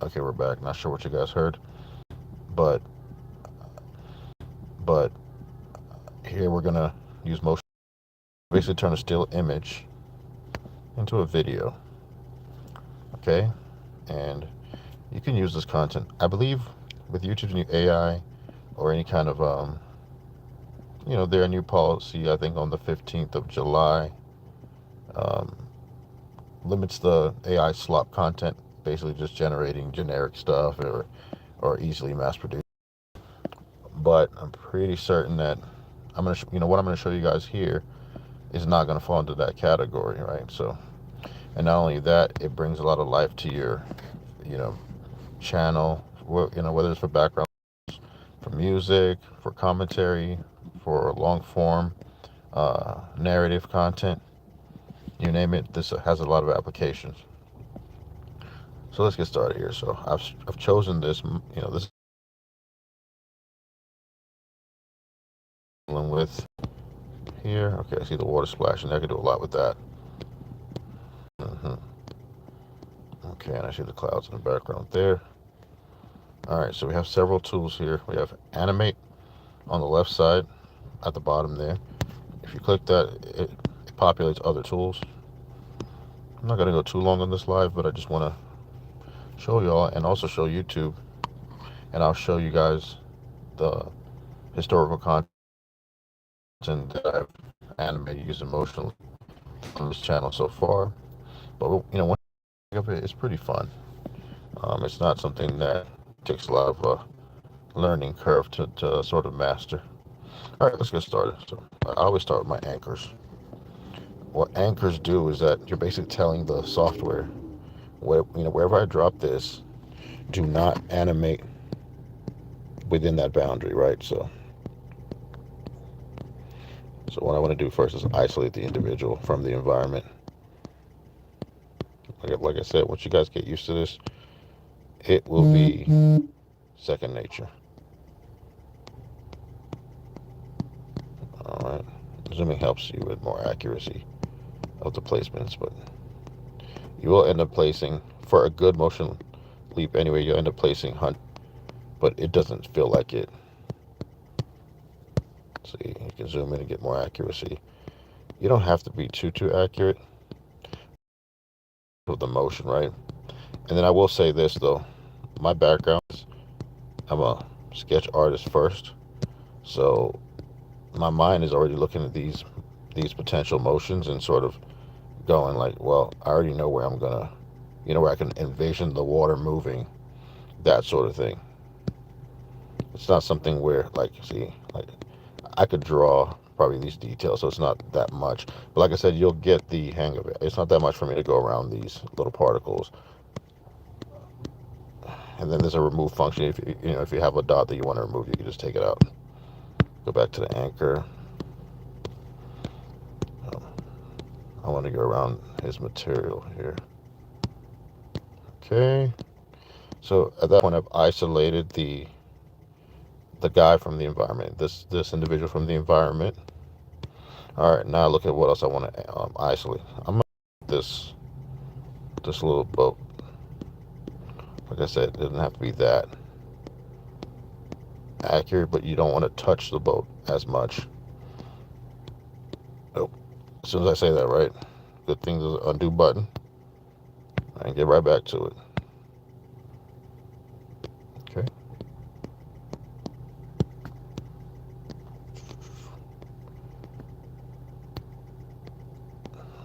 Okay, we're back. Not sure what you guys heard, but but here we're gonna use motion. Basically, turn a still image into a video. Okay, and you can use this content. I believe with YouTube's new AI or any kind of their new policy. I think on the 15th of July, um, limits the AI slop content, basically just generating generic stuff or easily mass produced. But I'm pretty certain that what I'm gonna show you guys here is not gonna fall into that category, right? So, and not only that, it brings a lot of life to your, you know, channel. Whether it's for background, for music, for commentary, for long form, narrative content, you name it. This has a lot of applications. So let's get started here. So I've chosen this. This dealing with here. Okay, I see the water splashing. I can do a lot with that. hmm Okay, and I see the clouds in the background there. All right, so we have several tools here. We have animate on the left side at the bottom there. If you click that, it populates other tools. I'm not gonna go too long on this live, but I just want to show y'all and also show YouTube, and I'll show you guys the historical content that I've animated using Emotional on this channel so far. But one of it is pretty fun. It's not something that takes a lot of learning curve to sort of master. All right, let's get started. So I always start with my anchors. What anchors do is that you're basically telling the software, wherever I drop this, do not animate within that boundary, right? So what I want to do first is isolate the individual from the environment. Like I said, once you guys get used to this, it will be second nature. All right. Zooming helps you with more accuracy of the placements, but you will end up placing, for a good motion leap anyway, you'll end up placing hunt, but it doesn't feel like it. See, you can zoom in and get more accuracy. You don't have to be too accurate with the motion, right? And then I will say this though, my background is I'm a sketch artist first, so my mind is already looking at these potential motions and sort of going like, well, I already know where I'm gonna, where I can envision the water moving, that sort of thing. It's not something where like I could draw probably these details, so it's not that much. But like I said, you'll get the hang of it. It's not that much for me to go around these little particles. And then there's a remove function. If you have a dot that you want to remove, you can just take it out. Go back to the anchor. I want to go around his material here. Okay. So at that point, I've isolated the guy from the environment. This individual from the environment. All right. Now look at what else I want to isolate. I'm gonna this little boat. Like I said, it doesn't have to be that accurate, but you don't want to touch the boat as much. Nope. As soon as I say that, right? Good thing there's an undo button. And get right back to it. Okay.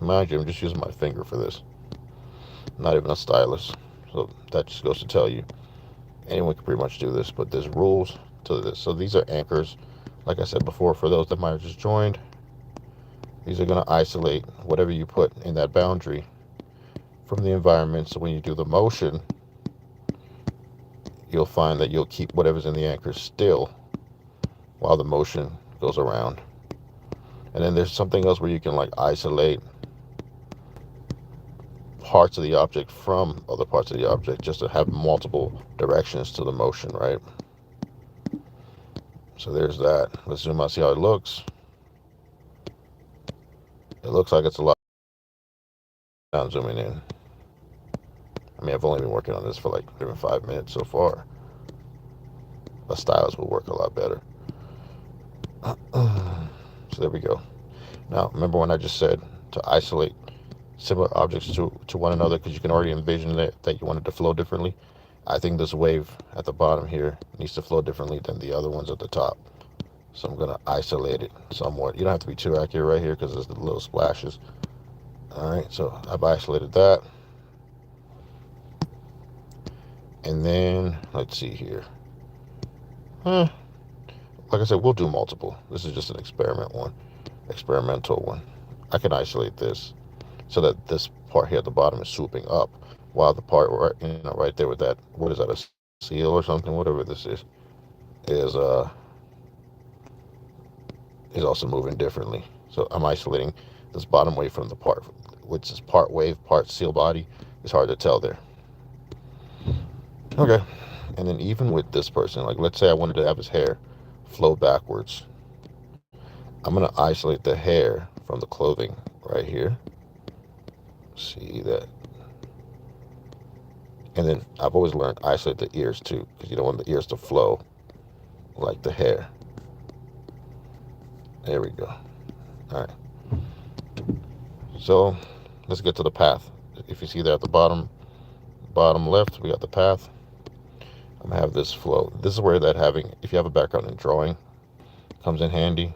Mind you, I'm just using my finger for this. Not even a stylus. So that just goes to tell you, anyone can pretty much do this, but there's rules to this. So these are anchors. Like I said before, for those that might have just joined, these are going to isolate whatever you put in that boundary from the environment. So when you do the motion, you'll find that you'll keep whatever's in the anchor still while the motion goes around. And then there's something else where you can like isolate parts of the object from other parts of the object, just to have multiple directions to the motion, right? So there's that. Let's zoom out, see how it looks. It looks like it's a lot. Now zooming in. I mean, I've only been working on this for like even 5 minutes so far. A stylus will work a lot better. So there we go. Now, remember when I just said to isolate similar objects to one another because you can already envision that you want it to flow differently? I think this wave at the bottom here needs to flow differently than the other ones at the top. So I'm going to isolate it somewhat. You don't have to be too accurate right here because there's the little splashes. All right, so I've isolated that. And then, let's see here. Like I said, we'll do multiple. This is just an experimental one. I can isolate this so that this part here at the bottom is swooping up, while the part right there with that, what is that, a seal or something, whatever this is also moving differently. So I'm isolating this bottom wave from the part, which is part wave, part seal body. It's hard to tell there. Okay, and then even with this person, like let's say I wanted to have his hair flow backwards. I'm going to isolate the hair from the clothing right here. See that? And then I've always learned isolate the ears too, because you don't want the ears to flow like the hair. There we go. All right. So let's get to the path. If you see there at the bottom left, we got the path. I'm gonna have this flow. This is where if you have a background in drawing, comes in handy.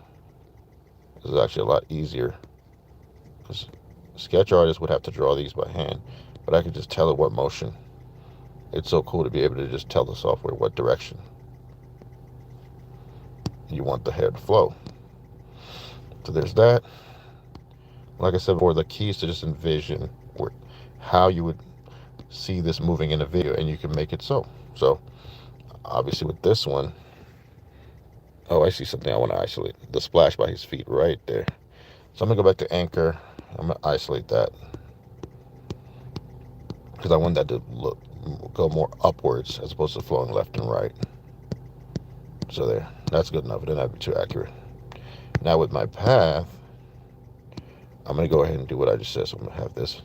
This is actually a lot easier because sketch artists would have to draw these by hand, but I could just tell it what motion. It's so cool to be able to just tell the software what direction you want the hair to flow. So there's that. Like I said before, the key is to just envision how you would see this moving in a video, and you can make it so. So obviously with this one, oh, I see something I want to isolate. The splash by his feet right there. So I'm going to go back to anchor. I'm going to isolate that because I want that to go more upwards as opposed to flowing left and right. So there, that's good enough. It didn't have to be too accurate. Now with my path, I'm going to go ahead and do what I just said. So I'm going to have this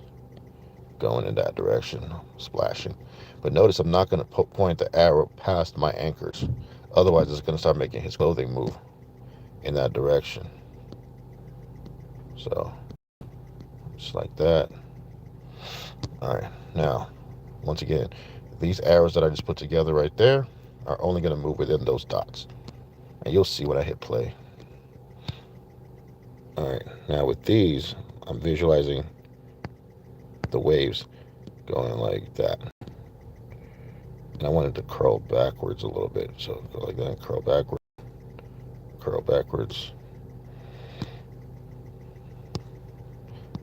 going in that direction, splashing. But notice I'm not going to point the arrow past my anchors. Otherwise, it's going to start making his clothing move in that direction. So, just like that. All right, now, once again, these arrows that I just put together right there are only going to move within those dots. And you'll see when I hit play. All right, now with these, I'm visualizing the waves going like that. And I want it to curl backwards a little bit. So go like that, curl backwards,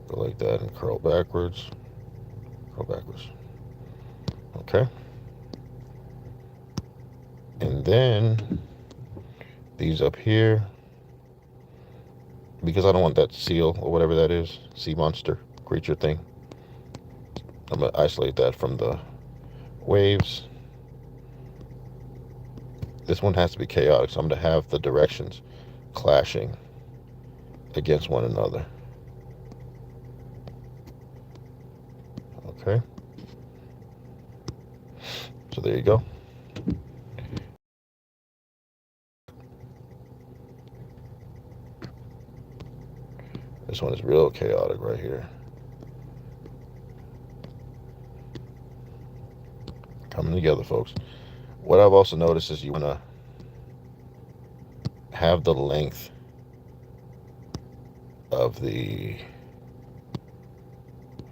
go like that and curl backwards. Okay. And then these up here, because I don't want that seal or whatever that is, sea monster creature thing, I'm going to isolate that from the waves. This one has to be chaotic, so I'm going to have the directions clashing against one another. Okay. So there you go. This one is real chaotic right here. Coming together, folks. What I've also noticed is you want to have the length of the,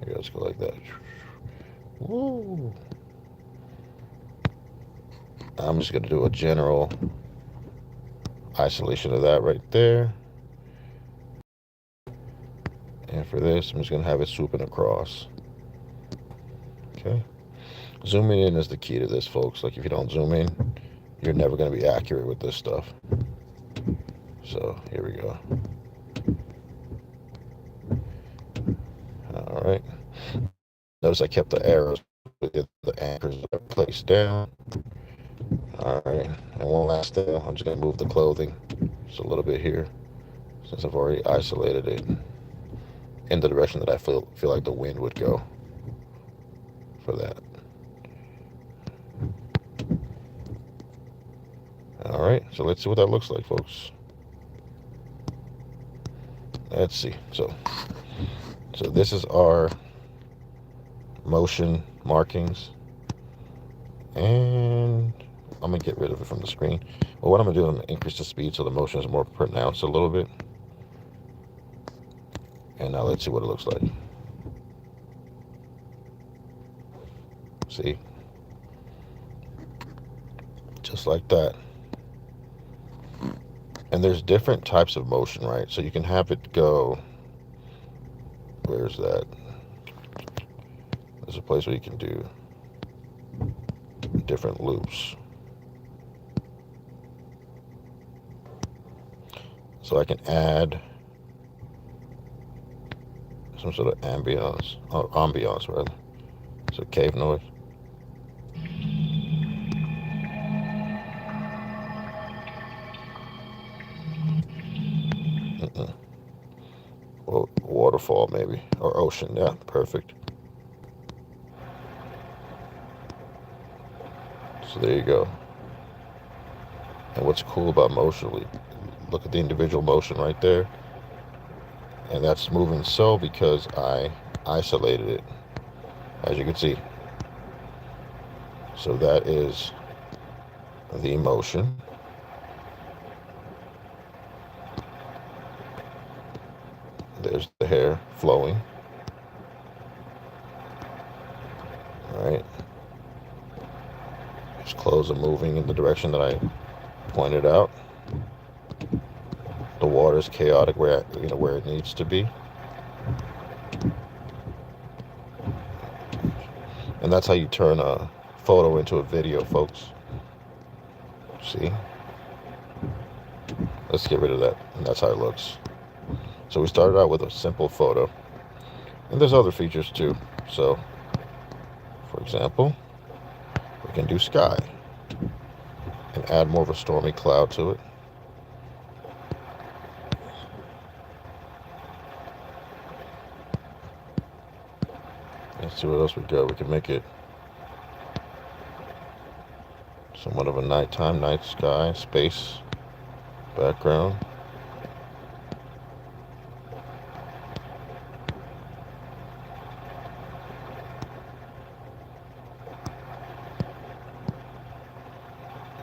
here, let's go like that. Woo. I'm just going to do a general isolation of that right there. And for this, I'm just going to have it swooping across. Okay. Zooming in is the key to this, folks. Like, if you don't zoom in, you're never going to be accurate with this stuff. So, here we go. All right. Notice I kept the arrows with the anchors that are placed down. All right. And one last thing, I'm just going to move the clothing just a little bit here, since I've already isolated it in the direction that I feel like the wind would go for that. All right, so let's see what that looks like, folks. Let's see. So this is our motion markings, and I'm gonna get rid of it from the screen. Well, what I'm gonna do, I'm gonna increase the speed so the motion is more pronounced a little bit. And now let's see what it looks like. See? Just like that. And there's different types of motion, right? So you can have it go, where's that? There's a place where you can do different loops. So I can add some sort of ambiance rather. So cave noise. Well, waterfall maybe, or ocean. Yeah, perfect. So there you go. And what's cool about MotionLeap, look at the individual motion right there. And that's moving so because I isolated it, as you can see. So that is the motion. There's the hair flowing. All right. His clothes are moving in the direction that I pointed out. The water is chaotic where it needs to be. And that's how you turn a photo into a video, folks. See? Let's get rid of that. And that's how it looks. So we started out with a simple photo. And there's other features too. So, for example, we can do sky and add more of a stormy cloud to it. Let's see what else we got. We can make it somewhat of a nighttime, night sky, space background.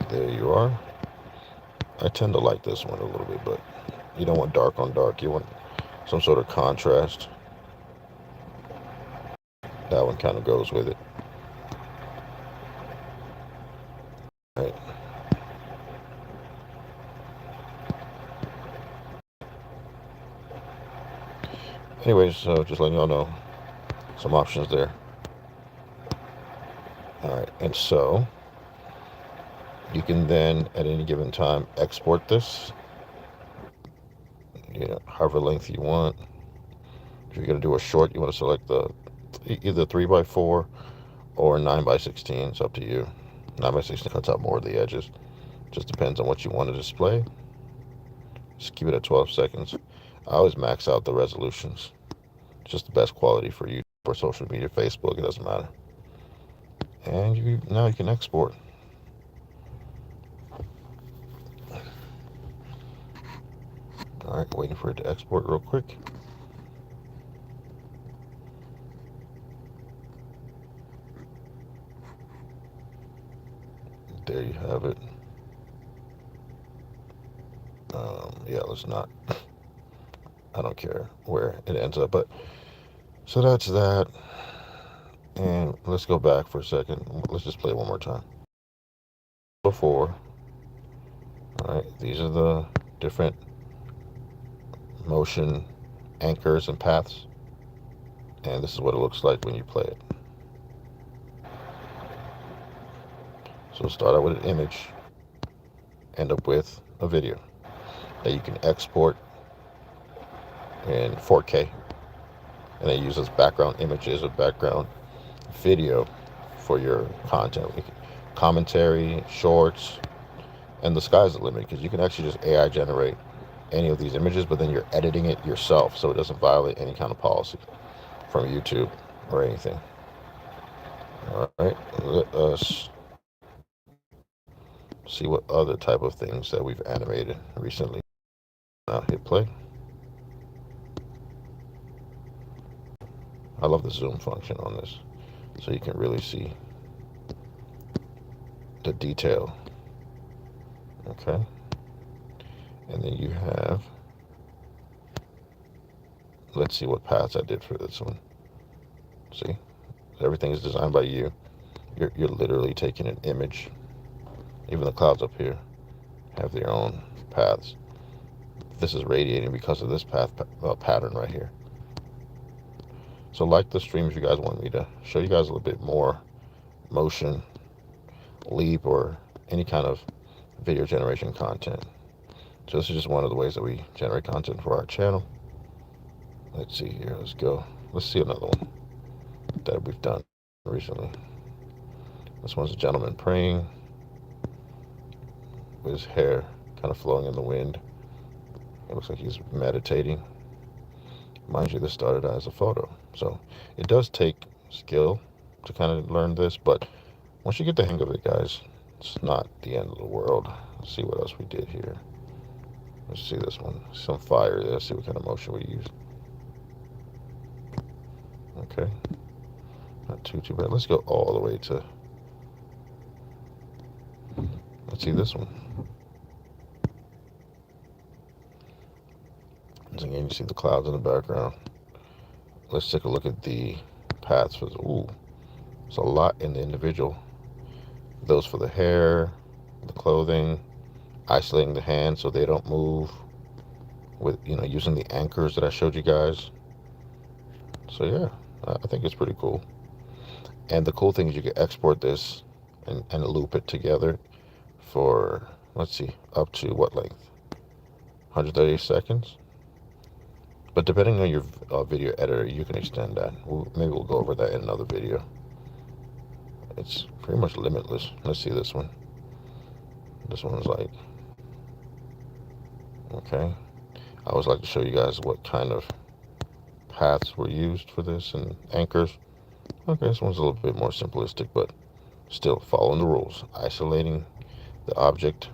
There you are. I tend to like this one a little bit, but you don't want dark on dark. You want some sort of contrast. That one kind of goes with it. Right. Anyways, so just letting y'all know some options there. All right, and so you can then at any given time export this, however length you want. If you're going to do a short, you want to select the either 3x4 or 9x16. It's up to you. 9x16 cuts out more of the edges. Just depends on what you want to display. Just keep it at 12 seconds. I always max out the resolutions. It's just the best quality for you for social media, Facebook, it doesn't matter. And now you can export. All right, waiting for it to export real quick. There you have it. Yeah, let's not. I don't care where it ends up, but so that's that. And let's go back for a second. Let's just play it one more time. Before, all right, these are the different motion anchors and paths, and this is what it looks like when you play it. So start out with an image, end up with a video that you can export in 4K, and it uses background images or background video for your content, commentary, shorts, and the sky's the limit because you can actually just AI generate any of these images, but then you're editing it yourself so it doesn't violate any kind of policy from YouTube or anything. All right, let us see what other type of things that we've animated recently. Now hit play. I love the zoom function on this, so you can really see the detail. Okay, and then you have, let's see what paths I did for this one. See, everything is designed by you. You're literally taking an image. Even the clouds up here have their own paths. This is radiating because of this pattern right here. So like the stream, if you guys want me to show you guys a little bit more motion, leap, or any kind of video generation content. So this is just one of the ways that we generate content for our channel. Let's see here, let's go. Let's see another one that we've done recently. This one's a gentleman praying with his hair kind of flowing in the wind. It looks like he's meditating. Mind you, this started as a photo. So it does take skill to kind of learn this, but once you get the hang of it, guys, it's not the end of the world. Let's see what else we did here. Let's see this one. Some fire there. Let's see what kind of motion we used. Okay. Not too bad. Let's go all the way to, let's see this one. Once again, you see the clouds in the background. Let's take a look at the paths for the, ooh, there's a lot in the individual. Those for the hair, the clothing, isolating the hands so they don't move with, using the anchors that I showed you guys. So yeah, I think it's pretty cool. And the cool thing is you can export this and loop it together for, let's see, up to what length? 130 seconds. But depending on your video editor, you can extend that. Maybe we'll go over that in another video. It's pretty much limitless. Let's see this one. This one's like, okay. I always like to show you guys what kind of paths were used for this and anchors. Okay, this one's a little bit more simplistic, but still following the rules. Isolating the object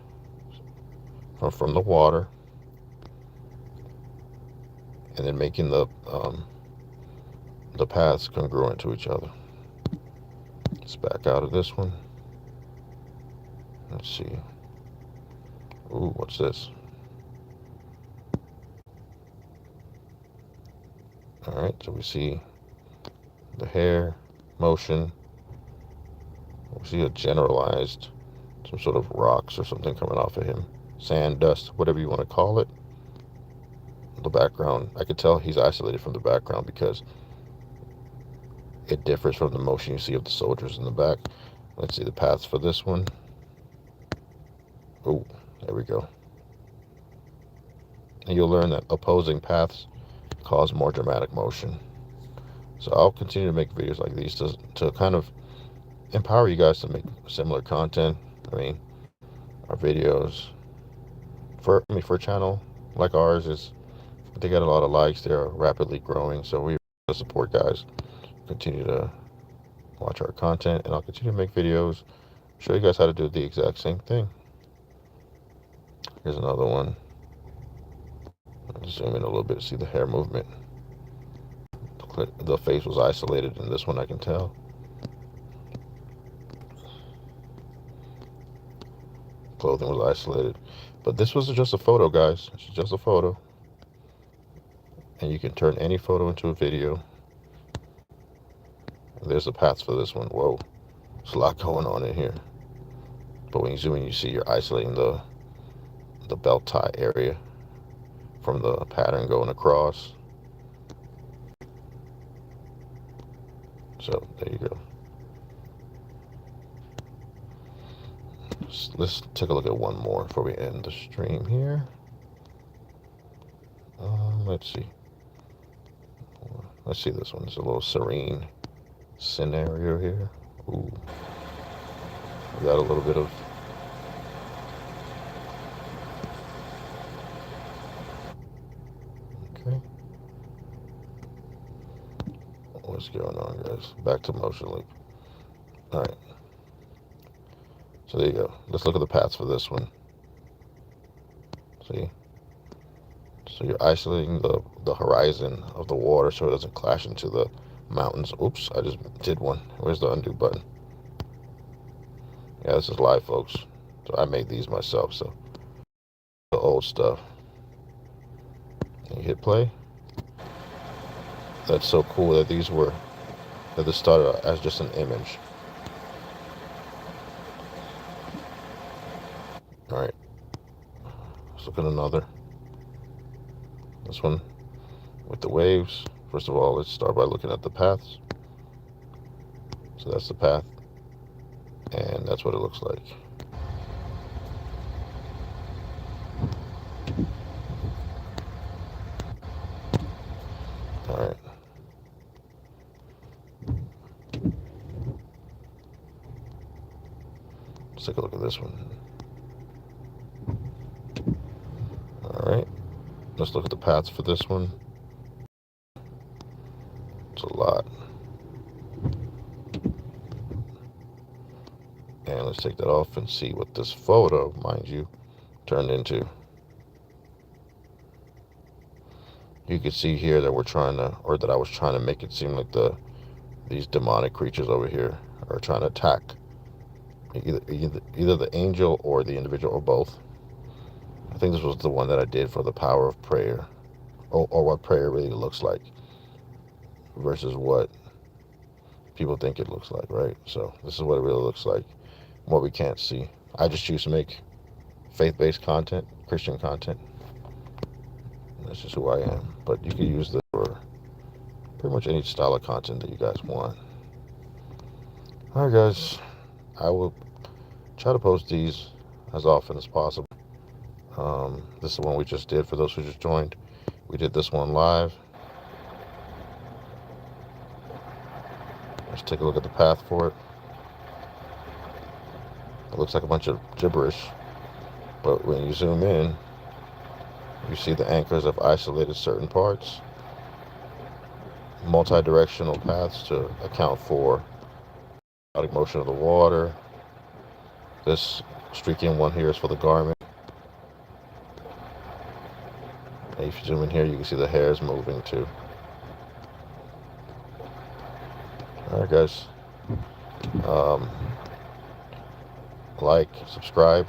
from the water, and then making the paths congruent to each other. Let's back out of this one. Let's see. Ooh, what's this? All right, so we see the hair, motion. We see a generalized, some sort of rocks or something coming off of him. Sand, dust, whatever you want to call it. The background, I could tell he's isolated from the background because it differs from the motion you see of the soldiers in the back. Let's see the paths for this one. Oh, there we go. And you'll learn that opposing paths cause more dramatic motion. So I'll continue to make videos like these to kind of empower you guys to make similar content. I mean, our videos for a channel like ours they got a lot of likes. They're rapidly growing, so we support guys. Continue to watch our content, and I'll continue to make videos, show you guys how to do the exact same thing. Here's another one. I'll zoom in a little bit, see the hair movement. The face was isolated in this one, I can tell. Clothing was isolated. But this was just a photo, guys. It's just a photo. And you can turn any photo into a video. There's the paths for this one. Whoa, there's a lot going on in here. But when you zoom in, you see you're isolating the belt tie area from the pattern going across. So there you go. Let's take a look at one more before we end the stream here. Let's see. Let's see this one. It's a little serene scenario here. Ooh. We got a little bit of okay. What's going on, guys? Back to MotionLeap. All right. So there you go. Let's look at the paths for this one. See? So you're isolating the horizon of the water so it doesn't clash into the mountains. Oops, I just did one. Where's the undo button? Yeah, this is live, folks. So I made these myself, so the old stuff. And you hit play. That's so cool that this started as just an image. All right, let's look at another. This one with the waves. First of all, let's start by looking at the paths. So that's the path, and that's what it looks like. All right. Let's take a look at this one. All right. Let's look at the paths for this one. It's a lot. And let's take that off and see what this photo, mind you, turned into. You can see here that that I was trying to make it seem like these demonic creatures over here are trying to attack either the angel or the individual or both. I think this was the one that I did for the power of prayer, or what prayer really looks like versus what people think it looks like, right? So this is what it really looks like, what we can't see. I just choose to make faith-based content, Christian content. That's just who I am. But you can use this for pretty much any style of content that you guys want. All right, guys. I will try to post these as often as possible. This is the one we just did for those who just joined. We did this one live. Let's take a look at the path for it. It looks like a bunch of gibberish, but when you zoom in, you see the anchors have isolated certain parts. Multi-directional paths to account for chaotic motion of the water. This streaking one here is for the garment. And if you zoom in here, you can see the hairs moving too. All right, guys. Like, subscribe.